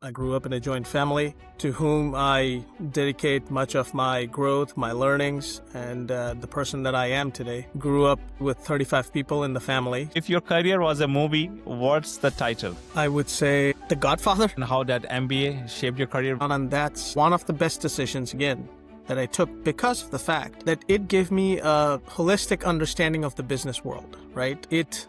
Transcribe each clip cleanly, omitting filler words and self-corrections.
I grew up in a joint family to whom I dedicate much of my growth, my learnings, and the person that I am today. Grew up with 35 people in the family. If your career was a movie, what's the title? I would say The Godfather. And how that MBA shaped your career? And that's one of the best decisions, again, that I took because of the fact that it gave me a holistic understanding of the business world, right? It's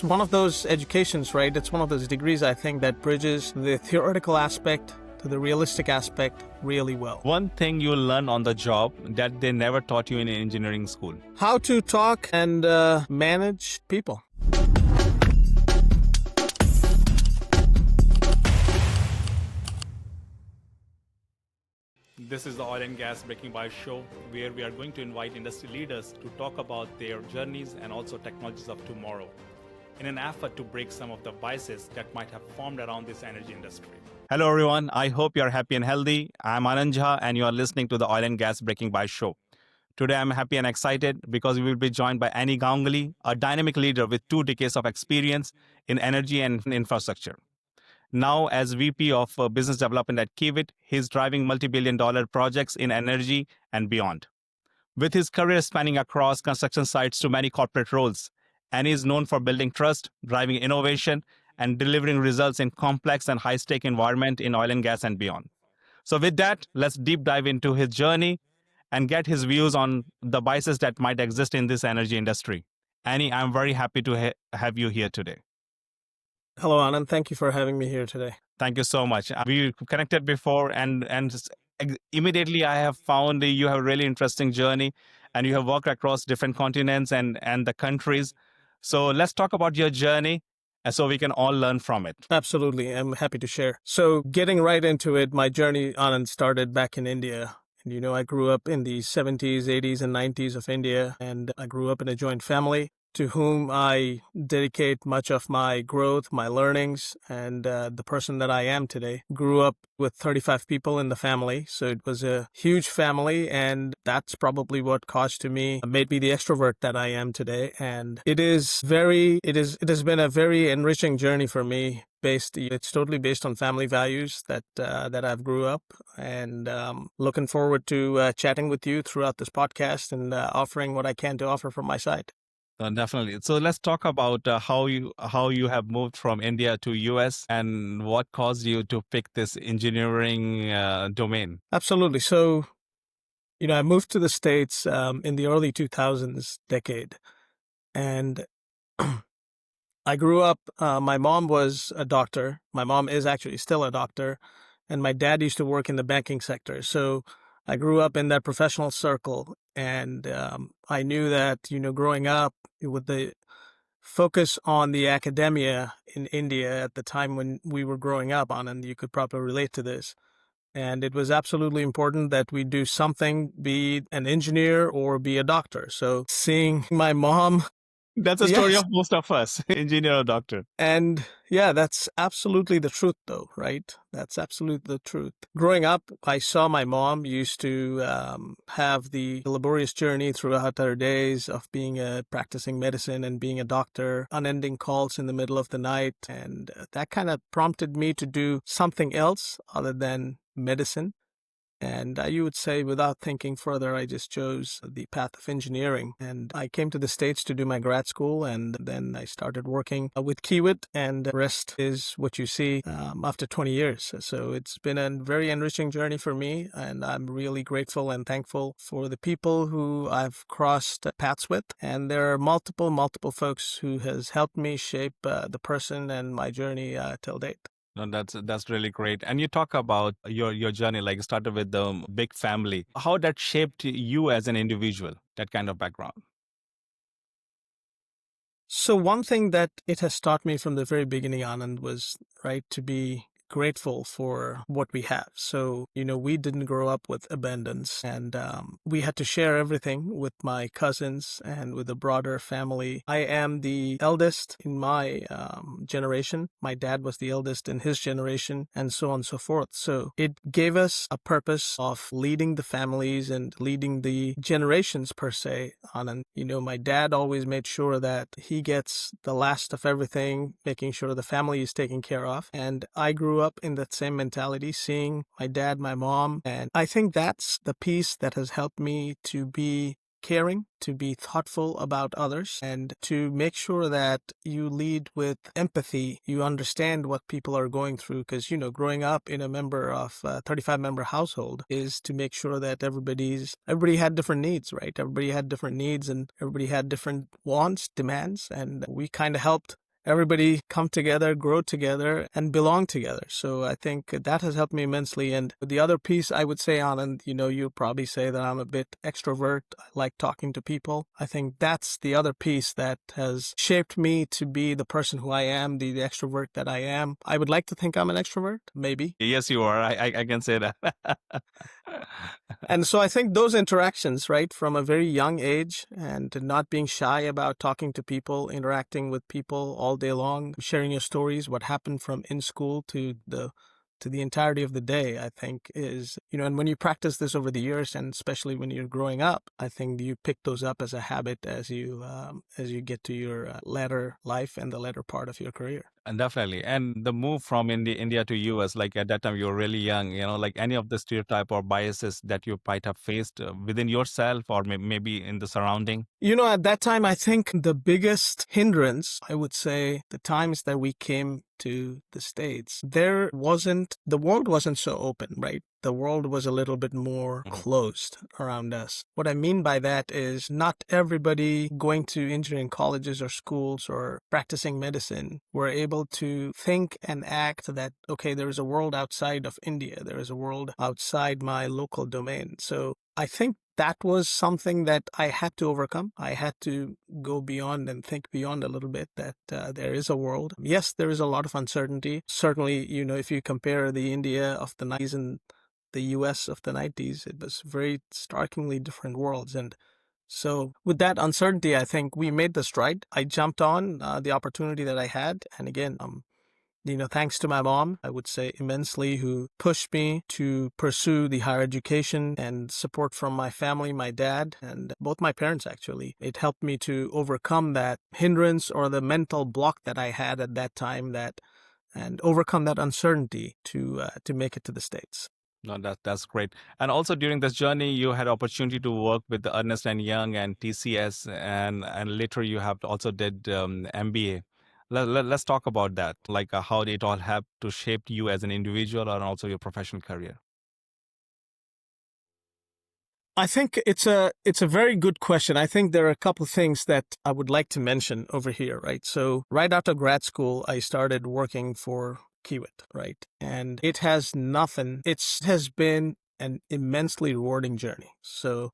one of those educations, right? It's one of those degrees, I think, that bridges the theoretical aspect to the realistic aspect really well. One thing you learn on the job that they never taught you in engineering school. How to talk and manage people. This is the Oil and Gas Breaking By show, where we are going to invite industry leaders to talk about their journeys and also technologies of tomorrow, in an effort to break some of the biases that might have formed around this energy industry. Hello everyone, I hope you are happy and healthy. I'm Anand Jha and you are listening to the Oil and Gas Breaking By show. Today I'm happy and excited because we will be joined by Ani Ganguly, a dynamic leader with 2 decades of experience in energy and infrastructure. Now, as VP of Business Development at Kiewit, he's driving multi-billion-dollar projects in energy and beyond. With his career spanning across construction sites to many corporate roles, Annie is known for building trust, driving innovation, and delivering results in complex and high-stake environment in oil and gas and beyond. So with that, let's deep dive into his journey and get his views on the biases that might exist in this energy industry. Annie, I'm very happy to have you here today. Hello, Anand. Thank you for having me here today. Thank you so much. We connected before and immediately I have found you have a really interesting journey and you have worked across different continents and the countries. So let's talk about your journey and so we can all learn from it. Absolutely. I'm happy to share. So getting right into it, my journey, Anand, started back in India. And, I grew up in the 70s, 80s, and 90s of India, and I grew up in a joint family to whom I dedicate much of my growth, my learnings, and the person that I am today. Grew up with 35 people in the family, so it was a huge family, and that's probably what made me the extrovert that I am today. And it has been a very enriching journey for me. It's totally based on family values that I've grew up, and looking forward to chatting with you throughout this podcast and offering what I can to offer from my side. Definitely. So let's talk about how you have moved from India to US and what caused you to pick this engineering domain. Absolutely. So, I moved to the States in the early 2000s decade, and I grew up, my mom was a doctor. My mom is actually still a doctor, and my dad used to work in the banking sector. So I grew up in that professional circle, and I knew that, growing up with the focus on the academia in India at the time when we were growing up on, and you could probably relate to this. And it was absolutely important that we do something, be an engineer or be a doctor. So seeing my mom... That's a story of most of us, engineer or doctor. And yeah, that's absolutely the truth though, right? That's absolutely the truth. Growing up, I saw my mom used to have the laborious journey throughout her days of practicing medicine and being a doctor, unending calls in the middle of the night. And that kind of prompted me to do something else other than medicine. And you would say, without thinking further, I just chose the path of engineering. And I came to the States to do my grad school, and then I started working with Kiewit, and the rest is what you see after 20 years. So it's been a very enriching journey for me, and I'm really grateful and thankful for the people who I've crossed paths with. And there are multiple folks who has helped me shape the person and my journey till date. No, that's really great. And you talk about your journey, like started with the big family. How that shaped you as an individual, that kind of background? So one thing that it has taught me from the very beginning, Anand, was, right, to be grateful for what we have. So, we didn't grow up with abundance, and we had to share everything with my cousins and with the broader family. I am the eldest in my generation. My dad was the eldest in his generation, and so on and so forth. So it gave us a purpose of leading the families and leading the generations per se. And, my dad always made sure that he gets the last of everything, making sure the family is taken care of. And I grew up in that same mentality, seeing my dad, my mom. And I think that's the piece that has helped me to be caring, to be thoughtful about others, and to make sure that you lead with empathy. You understand what people are going through, because, growing up in a 35-member household is to make sure that everybody had different needs, right? Everybody had different needs and everybody had different wants, demands, and we kind of helped everybody come together, grow together, and belong together. So I think that has helped me immensely. And the other piece I would say, Anand, you'll probably say that I'm a bit extrovert. I like talking to people. I think that's the other piece that has shaped me to be the person who I am, the extrovert that I am. I would like to think I'm an extrovert, maybe. Yes, you are. I can say that. And so I think those interactions, right, from a very young age, and not being shy about talking to people, interacting with people all day long, sharing your stories, what happened from in school to the entirety of the day, I think is, and when you practice this over the years, and especially when you're growing up, I think you pick those up as a habit as you get to your latter life and the latter part of your career. And definitely. And the move from India to US, like at that time you were really young, like any of the stereotype or biases that you might have faced within yourself or maybe in the surrounding? At that time, I think the biggest hindrance, I would say, the times that we came to the States, the world wasn't so open, right? The world was a little bit more closed around us. What I mean by that is not everybody going to engineering colleges or schools or practicing medicine were able to think and act that, okay, there is a world outside of India. There is a world outside my local domain. So I think that was something that I had to overcome. I had to go beyond and think beyond a little bit that there is a world. Yes, there is a lot of uncertainty. Certainly, if you compare the India of the 90s and the US of the 90s, it was very starkly different worlds. And so with that uncertainty, I think we made the stride. I jumped on the opportunity that I had. And again, thanks to my mom, I would say immensely, who pushed me to pursue the higher education, and support from my family, my dad, and both my parents, actually. It helped me to overcome that hindrance or the mental block that I had at that time, and overcome that uncertainty to make it to the States. No, that's great. And also during this journey, you had opportunity to work with the Ernst and Young and TCS, and later you have also did MBA. Let's talk about that, like how it all helped to shape you as an individual and also your professional career. I think it's a very good question. I think there are a couple of things that I would like to mention over here, right? So right after grad school, I started working for Kiewit, right? And it has been an immensely rewarding journey. So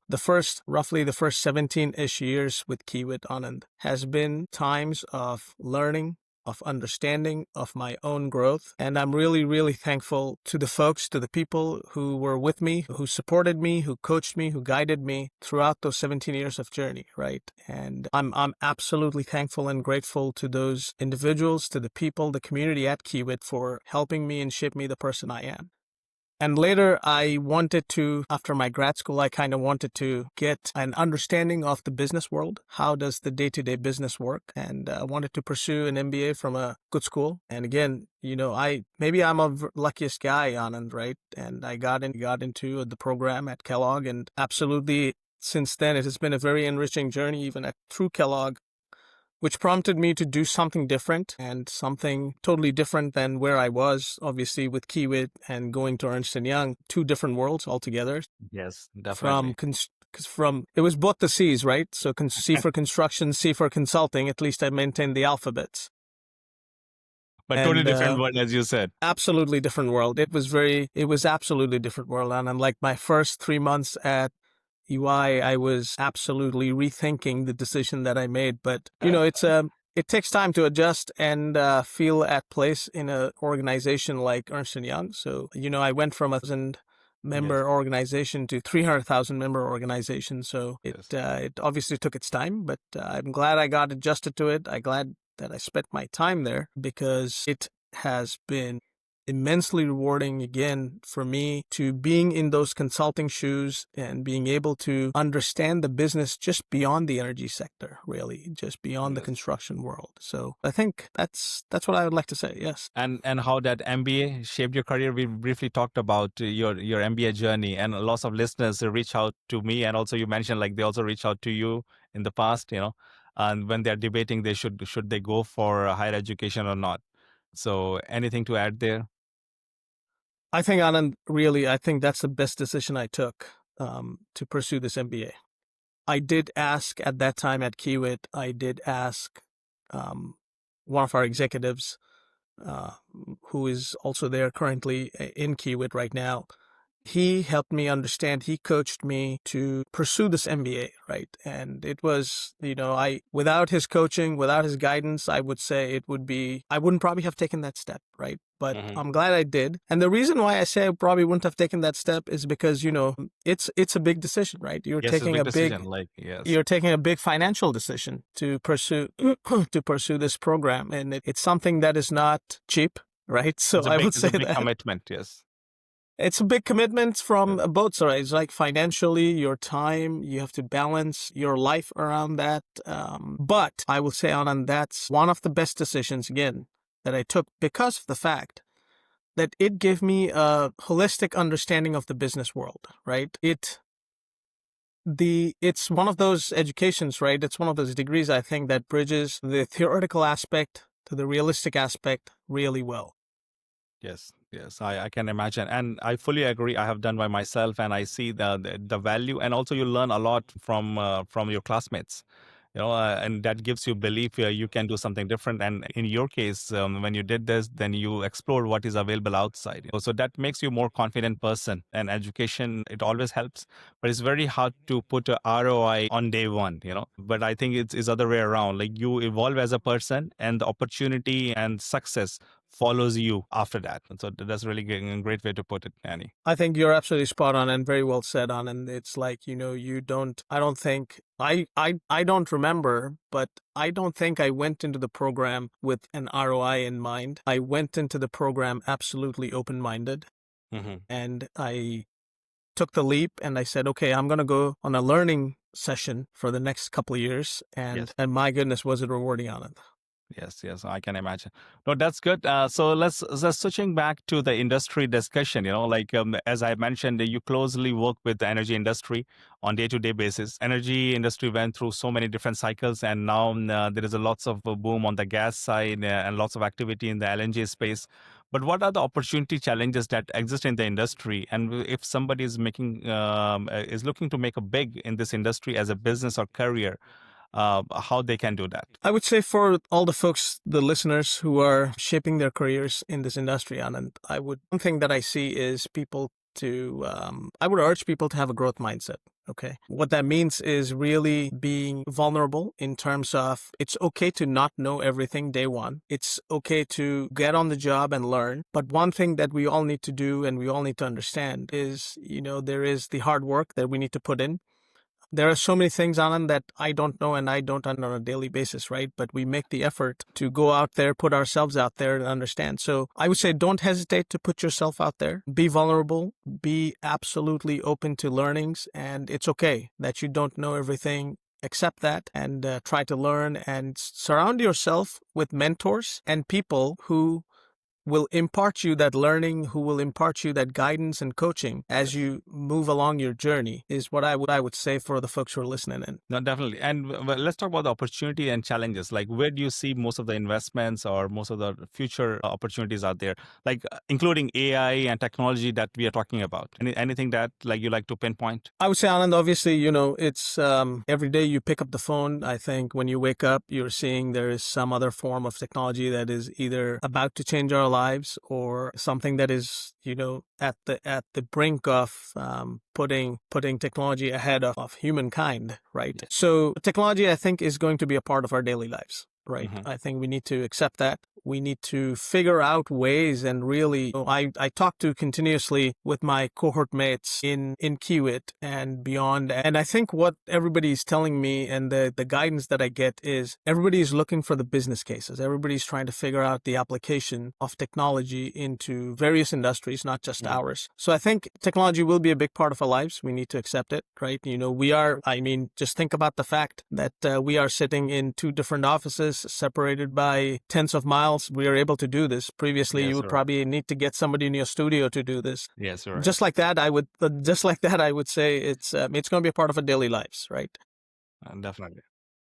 roughly the first 17-ish years with Kiewit, Anand, has been times of learning, of understanding, of my own growth. And I'm really, really thankful to the people who were with me, who supported me, who coached me, who guided me throughout those 17 years of journey, right? And I'm absolutely thankful and grateful to those individuals, to the people, the community at Kiewit, for helping me and shape me the person I am. And later, after my grad school, I kind of wanted to get an understanding of the business world. How does the day-to-day business work? And I wanted to pursue an MBA from a good school. And again, maybe I'm a luckiest guy, Anand, right? And I got into the program at Kellogg, and absolutely, since then, it has been a very enriching journey, even through Kellogg, which prompted me to do something different, and something totally different than where I was, obviously, with Kiewit and going to Ernst & Young, two different worlds altogether. Yes, definitely. It was both the C's, right? So C for construction, C for consulting. At least I maintained the alphabets. But totally different world, as you said. Absolutely different world. It was absolutely different world. And like my first 3 months at EY, I was absolutely rethinking the decision that I made. But, it takes time to adjust and feel at place in an organization like Ernst & Young. So, I went from 1,000-member organization to 300,000-member organization. So it obviously took its time, but I'm glad I got adjusted to it. I'm glad that I spent my time there because it has been immensely rewarding again for me to being in those consulting shoes and being able to understand the business just beyond the energy sector, really, just beyond the construction world. So I think that's what I would like to say. Yes. And how that MBA shaped your career. We briefly talked about your MBA journey, and lots of listeners reach out to me, and also you mentioned like they also reach out to you in the past, and when they're debating they should they go for higher education or not. So anything to add there? I think, Anand, really, I think that's the best decision I took to pursue this MBA. I did ask at that time at Kiewit, one of our executives, who is also there currently in Kiewit right now. He helped me understand, he coached me to pursue this MBA, right? And it was, without his coaching, without his guidance, I would say I wouldn't probably have taken that step, right? But I'm glad I did. And the reason why I say I probably wouldn't have taken that step is because, it's a big decision, right? You're taking a big decision, you're taking a big financial decision to pursue this program. And it's something that is not cheap, right? So I would say it's a big that commitment, yes. It's a big commitment from both sides, like financially, your time, you have to balance your life around that. But I will say, Anand, that's one of the best decisions, again, that I took because of the fact that it gave me a holistic understanding of the business world, right? It's one of those educations, right? It's one of those degrees, I think, that bridges the theoretical aspect to the realistic aspect really well. Yes, I can imagine. And I fully agree. I have done by myself, and I see the value. And also you learn a lot from your classmates, and that gives you belief you can do something different. And in your case, when you did this, then you explored what is available outside. So that makes you a more confident person. And education, it always helps, but it's very hard to put a ROI on day one, But I think it's other way around. Like you evolve as a person, and the opportunity and success follows you after that. And so that's really a great way to put it, Annie. I think you're absolutely spot on and very well said on. And it's like, I don't think, I don't remember, but I don't think I went into the program with an ROI in mind. I went into the program absolutely open-minded. And I took the leap and I said, okay, I'm going to go on a learning session for the next couple of years. And my goodness, was it rewarding, Anand. Yes, I can imagine. No, that's good. So let's switching back to the industry discussion. As I mentioned, you closely work with the energy industry on day-to-day basis. Energy industry went through so many different cycles, and now there is a lots of boom on the gas side and lots of activity in the LNG space. But what are the opportunity challenges that exist in the industry? And if somebody is is looking to make a big in this industry as a business or career, how they can do that? I would say for all the folks, the listeners who are shaping their careers in this industry, Anand, one thing that I see is I would urge people to have a growth mindset. Okay. What that means is really being vulnerable in terms of it's okay to not know everything day one. It's okay to get on the job and learn. But one thing that we all need to do and we all need to understand is, there is the hard work that we need to put in. There are so many things, Anand, that I don't know and I don't on a daily basis, right? But we make the effort to go out there, put ourselves out there and understand. So I would say don't hesitate to put yourself out there. Be vulnerable. Be absolutely open to learnings. And it's okay that you don't know everything. Accept that and try to learn and surround yourself with mentors and people who will impart you that learning, who will impart you that guidance and coaching as you move along your journey is what I would say for the folks who are listening in. No, definitely. And let's talk about the opportunity and challenges. Like where do you see most of the investments or most of the future opportunities out there, like including AI and technology that we are talking about? Anything that you like to pinpoint? I would say, Anand, obviously, it's every day you pick up the phone. I think when you wake up, you're seeing there is some other form of technology that is either about to change our lives or something that is, at the brink of putting technology ahead of humankind, right? So technology, I think, is going to be a part of our daily lives. right? Mhm. I think we need to accept that. We need to figure out ways and really, I talk to continuously with my cohort mates in Kiewit and beyond. And I think what everybody's telling me and the guidance that I get is everybody's looking for the business cases. Everybody's trying to figure out the application of technology into various industries, not just Mhm. ours. So I think technology will be a big part of our lives. We need to accept it, right? We are, I mean, just think about the fact that we are sitting in two different offices separated by tens of miles. We are able to do this. Previously, you Yes, would you're right. probably need to get somebody in your studio to do this. Yes, you're right. Just like that, I would say it's going to be a part of our daily lives, right? Definitely.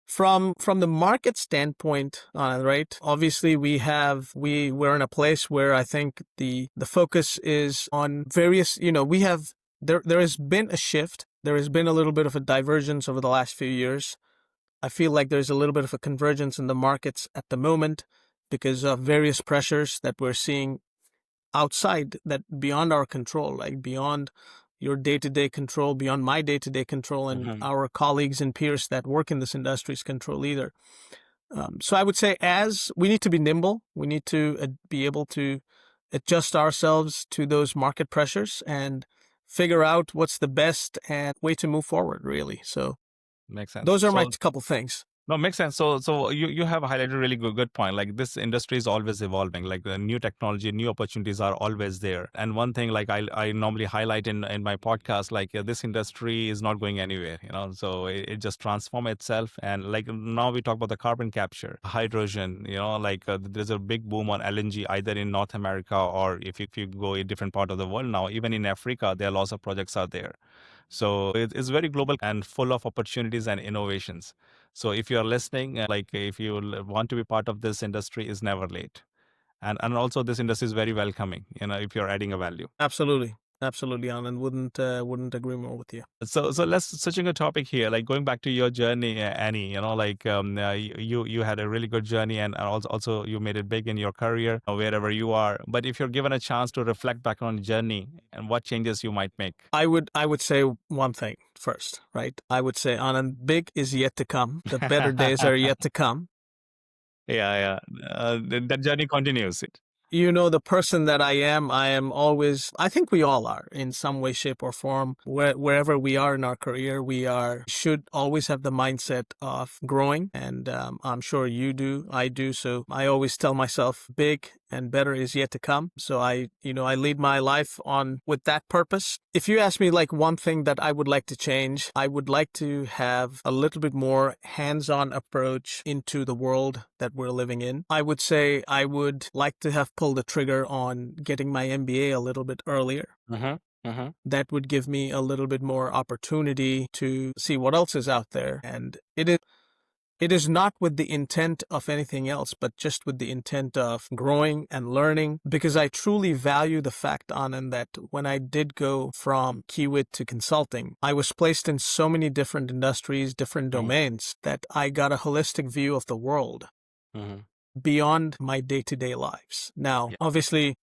From the market standpoint, right? Obviously, we're in a place where I think the focus is on various. We have there has been a shift. There has been a little bit of a divergence over the last few years. I feel like there's a little bit of a convergence in the markets at the moment because of various pressures that we're seeing outside, that beyond our control, like beyond your day-to-day control, beyond my day-to-day control, and Mhm. our colleagues and peers that work in this industry's control either. So I would say, as we need to be nimble, we need to be able to adjust ourselves to those market pressures and figure out what's the best and way to move forward, really. So Makes sense. those are my So couple things. no, makes sense. So you have highlighted a really good point. Like this industry is always evolving. Like the new technology, new opportunities are always there. And one thing like I normally highlight in my podcast, like this industry is not going anywhere. So it just transform itself. And like now we talk about the carbon capture, hydrogen. Like there's a big boom on LNG either in North America or if you go a different part of the world now, even in Africa, there are lots of projects out there. So it's very global and full of opportunities and innovations. So if you're listening, like if you want to be part of this industry, is never late. And also this industry is very welcoming, if you're adding a value. Absolutely, absolutely, Anand. Wouldn't agree more with you. So let's switching a topic here, like going back to your journey, Annie. Like you had a really good journey, and also you made it big in your career, wherever you are. But if you're given a chance to reflect back on the journey and what changes you might make. I would say one thing first, right? I would say, Anand, big is yet to come. The better days are yet to come. Yeah, yeah. That journey continues. The person that I am always, I think we all are in some way, shape, or form. Wherever we are in our career, should always have the mindset of growing. And I'm sure you do, I do. So I always tell myself big and better is yet to come. So I lead my life on with that purpose. If you ask me like one thing that I would like to change, I would like to have a little bit more hands-on approach into the world that we're living in. I would say I would like to have pulled the trigger on getting my MBA a little bit earlier. Mm-hmm. Mm-hmm. That would give me a little bit more opportunity to see what else is out there. And it is not with the intent of anything else, but just with the intent of growing and learning, because I truly value the fact, Anand, that when I did go from Kiewit to consulting, I was placed in so many different industries, different domains, that I got a holistic view of the world Mm-hmm. beyond my day-to-day lives. Now, Yeah. obviously,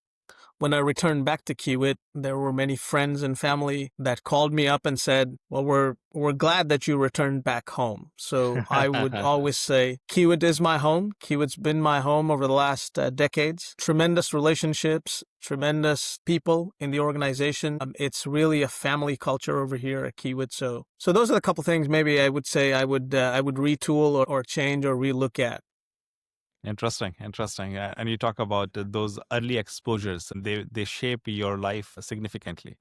when I returned back to Kiewit, there were many friends and family that called me up and said, well, we're glad that you returned back home. So I would always say, Kiewit is my home. Kiewit's been my home over the last decades. Tremendous relationships, tremendous people in the organization. It's really a family culture over here at Kiewit. So those are the couple things maybe I would say I would retool or change or relook at. Interesting. And you talk about those early exposures. They shape your life significantly.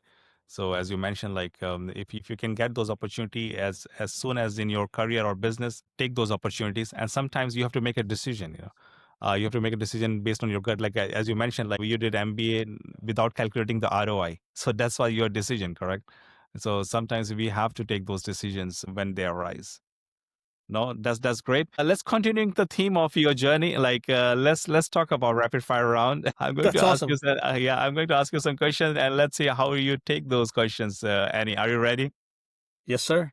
So as you mentioned, like if you can get those opportunity as soon as in your career or business, take those opportunities. And sometimes you have to make a decision. You have to make a decision based on your gut. Like as you mentioned, like you did MBA without calculating the ROI. So that's why your decision, correct? So sometimes we have to take those decisions when they arise. No, that's great. Let's continuing the theme of your journey. Like let's talk about rapid fire round. I'm going That's to ask you. awesome. Yeah, I'm going to ask you some questions, and let's see how you take those questions. Annie, are you ready? Yes, sir.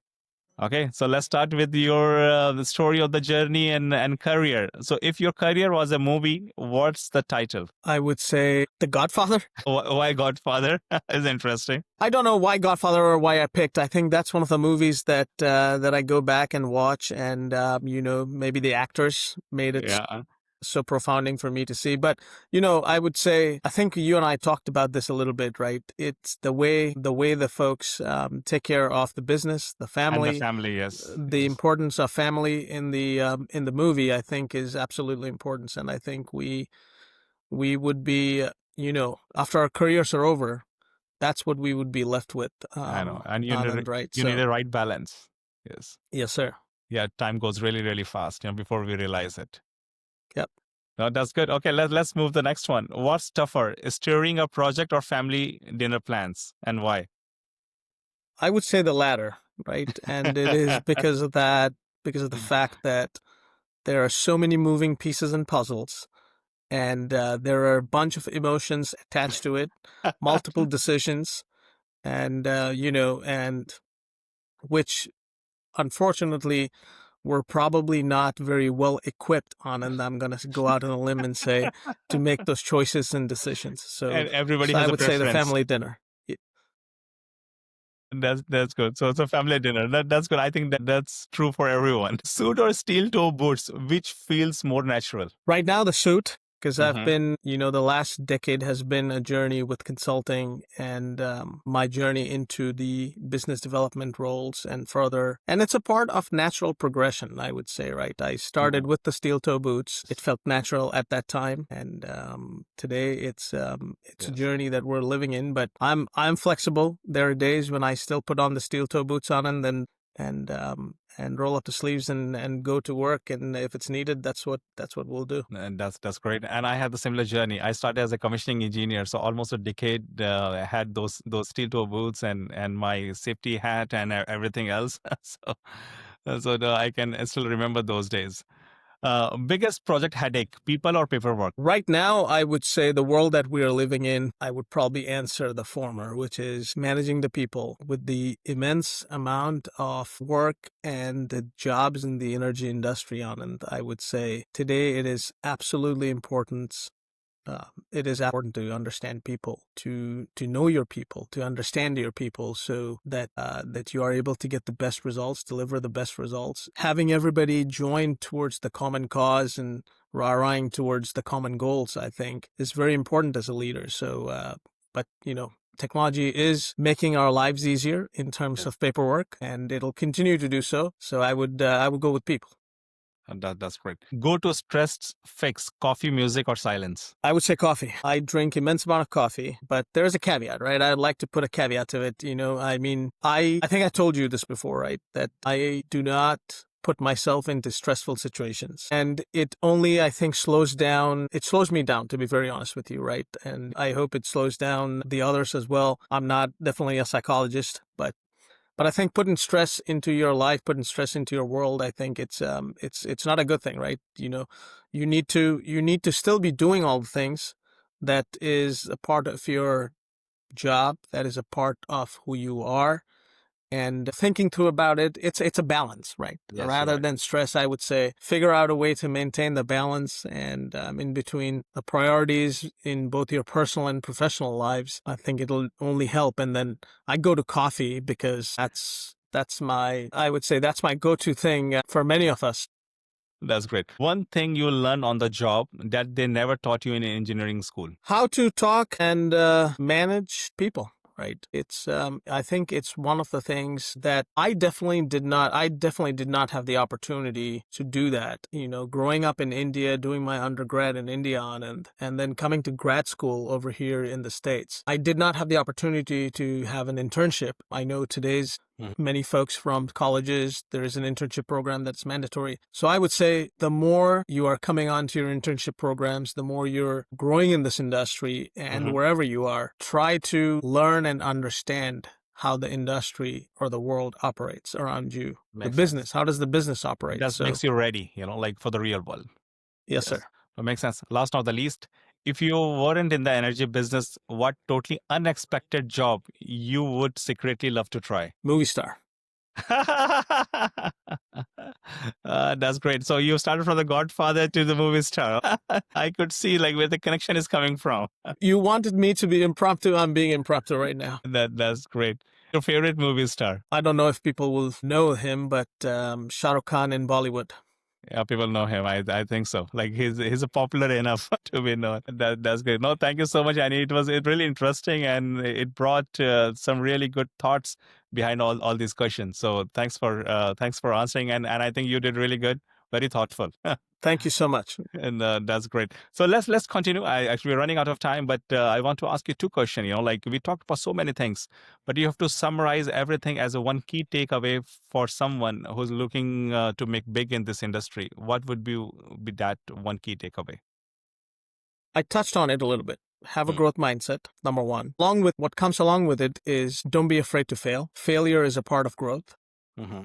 Okay, so let's start with your the story of the journey and career. So, if your career was a movie, what's the title? I would say The Godfather. Why Godfather is interesting. I don't know why Godfather or why I picked. I think that's one of the movies that that I go back and watch, and maybe the actors made it Yeah, so profounding for me to see. But I would say I think you and I talked about this a little bit, right? It's the way the folks take care of the business, the and the family, family. Yes, the yes. importance of family in the movie. I think is absolutely important, and I think we would be after our careers are over, that's what we would be left with, I know, and Anand, right? you need So a right balance. Yes, yes, sir. yeah. Time goes really, really fast. Before we realize it. Yep. No, that's good. Okay, let's move the next one. What's tougher, steering a project or family dinner plans, and why? I would say the latter, right? And it is because of that, because of the fact that there are so many moving pieces and puzzles, and there are a bunch of emotions attached to it, multiple decisions, and and which unfortunately we're probably not very well equipped on, and I'm going to go out on a limb and say to make those choices and decisions. So, And everybody so I has a would say the preference. family dinner. That's good. So it's a family dinner. That's good. I think that's true for everyone. Suit or steel toe boots, which feels more natural? Right now, the suit, because I've Mm-hmm. been, the last decade has been a journey with consulting and my journey into the business development roles and further. And it's a part of natural progression, I would say, right? I started with the steel toe boots. It felt natural at that time. And today it's a Yes. journey that we're living in, but I'm flexible. There are days when I still put on the steel toe boots on and roll up the sleeves and go to work, and if it's needed, that's what we'll do. And that's great. And I had the similar journey. I started as a commissioning engineer, so almost a decade. I had those steel toe boots and my safety hat and everything else. I can still remember those days. Biggest project headache: people or paperwork? Right now, I would say the world that we are living in, I would probably answer the former, which is managing the people with the immense amount of work and the jobs in the energy industry on. And I would say today it is absolutely important. It is important to understand people, to know your people, to understand your people, so that you are able to get the best results, deliver the best results. Having everybody join towards the common cause and rah-rahing towards the common goals, I think, is very important as a leader. So, but technology is making our lives easier in terms of paperwork, and it'll continue to do so. So I would go with people. And that's great. Go to stress fix: coffee, music, or silence? I would say coffee. I drink immense amount of coffee, but there's a caveat, right? I'd like to put a caveat to it. I mean, I think I told you this before, right? That I do not put myself into stressful situations. And it only, I think, it slows me down, to be very honest with you, right? And I hope it slows down the others as well. I'm not definitely a psychologist, but I think putting stress into your life, putting stress into your world, I think it's not a good thing, right? You need to still be doing all the things that is a part of your job, that is a part of who you are, and thinking through about it, it's a balance, right? Yes, you're Rather right. than stress, I would say figure out a way to maintain the balance and in between the priorities in both your personal and professional lives. I think it'll only help. And then I go to coffee because I would say that's my go-to thing for many of us. That's great. One thing you learn on the job that they never taught you in engineering school. How to talk and manage people, right? I think it's one of the things that I definitely did not have the opportunity to do that. Growing up in India, doing my undergrad in India, and then coming to grad school over here in the States, I did not have the opportunity to have an internship. I know today's many folks from colleges, there is an internship program that's mandatory. So I would say the more you are coming onto your internship programs, the more you're growing in this industry and wherever you are, try to learn and understand how the industry or the world operates around you. The Makes business, sense. how does the business operate? That So, makes you ready, like for the real world. yes, Yes, sir. that makes sense. Last not the least, if you weren't in the energy business, what totally unexpected job you would secretly love to try? Movie star. That's great. So you started from the Godfather to the movie star. I could see like where the connection is coming from. You wanted me to be impromptu. I'm being impromptu right now. That's great. Your favorite movie star? I don't know if people will know him, but Shah Rukh Khan in Bollywood. Yeah, people know him. I think so. Like he's a popular enough to be known. That's great. No, thank you so much, Annie. It really interesting, and it brought some really good thoughts behind all these questions. So thanks for answering, and I think you did really good. Very thoughtful. Thank you so much. And that's great. So let's continue. I actually we're running out of time, but I want to ask you two questions. You know, like we talked about so many things, but you have to summarize everything as a one key takeaway for someone who's looking to make big in this industry. What would be that one key takeaway? I touched on it a little bit. Have a growth mindset, number one. Along with what comes along with it is don't be afraid to fail. Failure is a part of growth. Mm-hmm.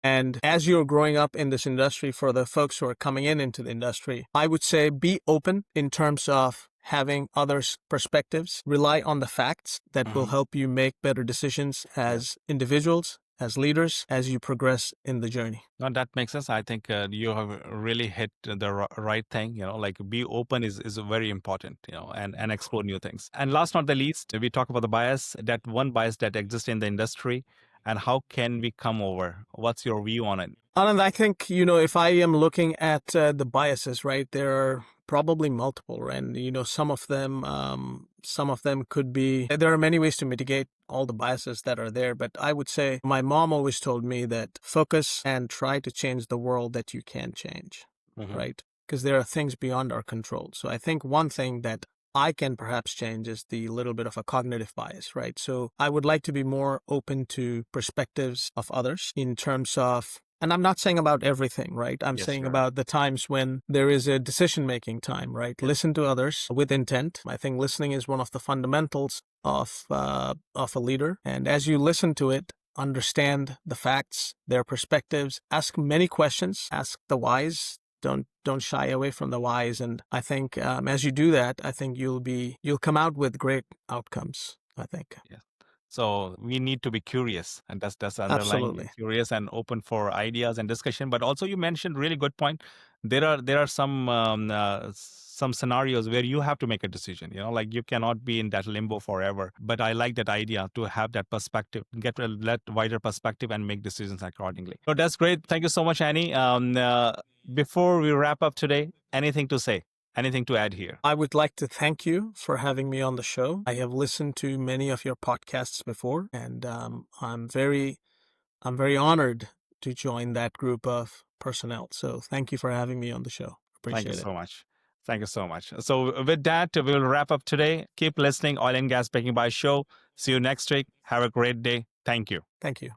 And as you're growing up in this industry, for the folks who are coming into the industry, I would say be open in terms of having others' perspectives. Rely on the facts that will help you make better decisions as individuals, as leaders, as you progress in the journey. No, that makes sense. I think you have really hit the right thing. You know, like be open is very important. You know, and explore new things. And last not the least, we talk about the bias. That one bias that exists in the industry, and how can we come over? What's your view on it? Anand, I think, if I am looking at the biases, right, there are probably multiple, and, some of them could be, there are many ways to mitigate all the biases that are there, but I would say my mom always told me that focus and try to change the world that you can change, right? Because there are things beyond our control. So I think one thing that I can perhaps change is the little bit of a cognitive bias, right? So I would like to be more open to perspectives of others in terms of, and I'm not saying about everything, right? I'm saying about the times when there is a decision-making time, right? Listen to others with intent. I think listening is one of the fundamentals of a leader. And as you listen to it, understand the facts, their perspectives, ask many questions, ask the whys. Don't shy away from the whys. And I think as you do that, I think you'll come out with great outcomes, I think. Yeah. So we need to be curious, and that's underlying. Absolutely. Curious and open for ideas and discussion. But also, you mentioned really good point. There are some scenarios where you have to make a decision. You know, like you cannot be in that limbo forever. But I like that idea to have that perspective, get a wider perspective, and make decisions accordingly. So that's great. Thank you so much, Annie. Before we wrap up today, anything to say? Anything to add here? I would like to thank you for having me on the show. I have listened to many of your podcasts before, and I'm very honored to join that group of personnel. So thank you for having me on the show. Appreciate it. Thank you so much. Thank you so much. So with that, we'll wrap up today. Keep listening, Oil and Gas Breaking By Show. See you next week. Have a great day. Thank you. Thank you.